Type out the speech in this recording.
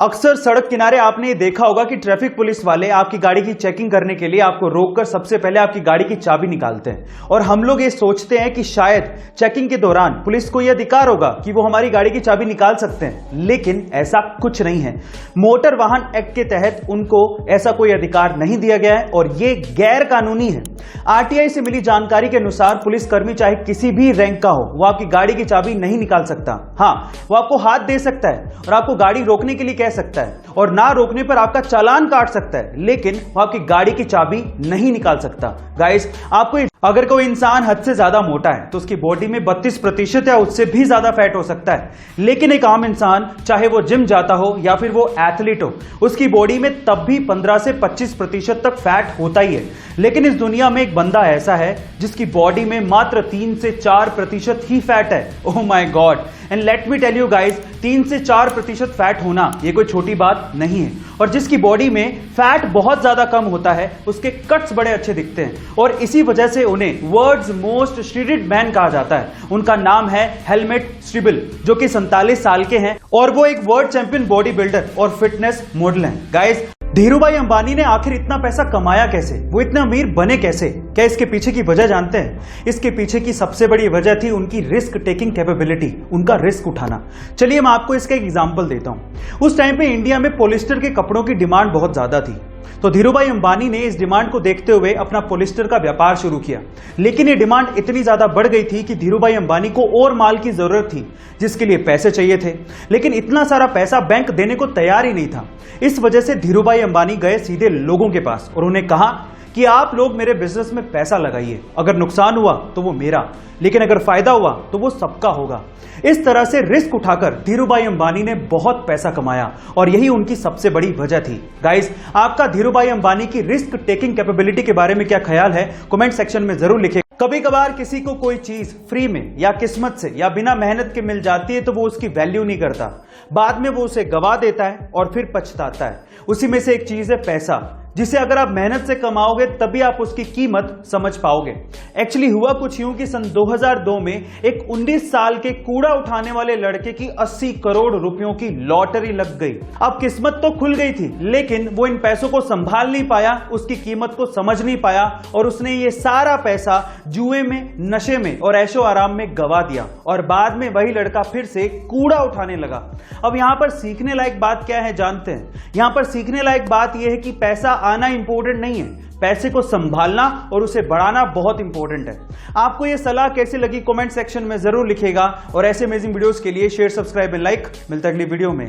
अक्सर सड़क किनारे आपने ये देखा होगा कि ट्रैफिक पुलिस वाले आपकी गाड़ी की चेकिंग करने के लिए आपको रोककर सबसे पहले आपकी गाड़ी की चाबी निकालते हैं और हम लोग ये सोचते हैं कि शायद चेकिंग के दौरान पुलिस को यह अधिकार होगा कि वो हमारी गाड़ी की चाबी निकाल सकते हैं, लेकिन ऐसा कुछ नहीं है। मोटर वाहन एक्ट के तहत उनको ऐसा कोई अधिकार नहीं दिया गया है और ये गैर कानूनी है। आरटीआई से मिली जानकारी के अनुसार पुलिसकर्मी चाहे किसी भी रैंक का हो, वो आपकी गाड़ी की चाबी नहीं निकाल सकता। हाँ, वो आपको हाथ दे सकता है और आपको गाड़ी रोकने के लिए कह सकता है और ना रोकने पर आपका चालान काट सकता है, लेकिन वो आपकी गाड़ी की चाबी नहीं निकाल सकता। गाइस, आपको अगर कोई इंसान हद से ज्यादा मोटा है तो उसकी बॉडी में 32% या उससे भी ज्यादा फैट हो सकता है, लेकिन एक आम इंसान, चाहे वो जिम जाता हो या फिर वो एथलीट हो, उसकी बॉडी में तब भी 15 से 25% तक फैट होता ही है। लेकिन इस दुनिया में एक बंदा ऐसा है जिसकी बॉडी में मात्र 3 से 4% ही फैट है। Oh my God, and let me tell you guys, 3 से 4% फैट होना ये कोई छोटी बात नहीं है। और जिसकी बॉडी में फैट बहुत ज्यादा कम होता है उसके कट्स बड़े अच्छे दिखते हैं और इसी वजह से उन्हें वर्ल्ड्स मोस्ट श्रीडेड मैन कहा जाता है। उनका नाम है हेलमेट स्ट्रीबल, जो कि 47 साल के हैं और वो एक वर्ल्ड चैंपियन बॉडी बिल्डर और फिटनेस मॉडल हैं। गाइस, धीरूभाई अंबानी ने आखिर इतना पैसा कमाया कैसे? वो इतने अमीर बने कैसे? क्या इसके पीछे की वजह जानते हैं? इसके पीछे की सबसे बड़ी वजह थी उनकी रिस्क टेकिंग कैपेबिलिटी, उनका रिस्क उठाना। चलिए मैं आपको इसका एक एग्जांपल देता हूं। उस टाइम पे इंडिया में पॉलिस्टर के कपड़ों की डिमांड बहुत ज्यादा थी, तो धीरूभाई अंबानी ने इस डिमांड को देखते हुए अपना पॉलिस्टर का व्यापार शुरू किया। लेकिन ये डिमांड इतनी ज्यादा बढ़ गई थी कि धीरूभाई अंबानी को और माल की जरूरत थी, जिसके लिए पैसे चाहिए थे, लेकिन इतना सारा पैसा बैंक देने को तैयार ही नहीं था। इस वजह से धीरूभाई अंबानी गए सीधे लोगों के पास और उन्हें कहा कि आप लोग मेरे बिजनेस में पैसा लगाइए, अगर नुकसान हुआ तो वो मेरा, लेकिन अगर फायदा हुआ तो वो सबका होगा। इस तरह से रिस्क उठाकर धीरूभाई अंबानी ने बहुत पैसा कमाया और यही उनकी सबसे बड़ी वजह थी। गाइस, आपका धीरूभाई अंबानी की रिस्क टेकिंग कैपेबिलिटी के बारे में क्या ख्याल है? कमेंट सेक्शन में जरूर लिखें। कभी कभार किसी को कोई चीज फ्री में या किस्मत से या बिना मेहनत के मिल जाती है तो वो उसकी वैल्यू नहीं करता, बाद में वो उसे गवा देता है और फिर पछताता है। उसी में से एक चीज है पैसा, जिसे अगर आप मेहनत से कमाओगे तभी आप उसकी कीमत समझ पाओगे। एक्चुअली हुआ कुछ यूं कि सन 2002 में एक 19 साल के कूड़ा उठाने वाले लड़के की 80 करोड़ रुपयों की लॉटरी लग गई। अब किस्मत तो खुल गई थी, लेकिन वो इन पैसों को संभाल नहीं पाया, उसकी कीमत को समझ नहीं पाया और उसने ये सारा पैसा जुए में, नशे में और ऐशो आराम में गवा दिया और बाद में वही लड़का फिर से कूड़ा उठाने लगा। अब यहां पर सीखने लायक बात क्या है जानते हैं? यहां पर सीखने लायक बात यह है कि पैसा आना इंपॉर्टेंट नहीं है, पैसे को संभालना और उसे बढ़ाना बहुत इंपॉर्टेंट है। आपको यह सलाह कैसी लगी कमेंट सेक्शन में जरूर लिखिएगा और ऐसे अमेजिंग वीडियोस के लिए शेयर, सब्सक्राइब एंड लाइक। मिलता है अगली वीडियो में।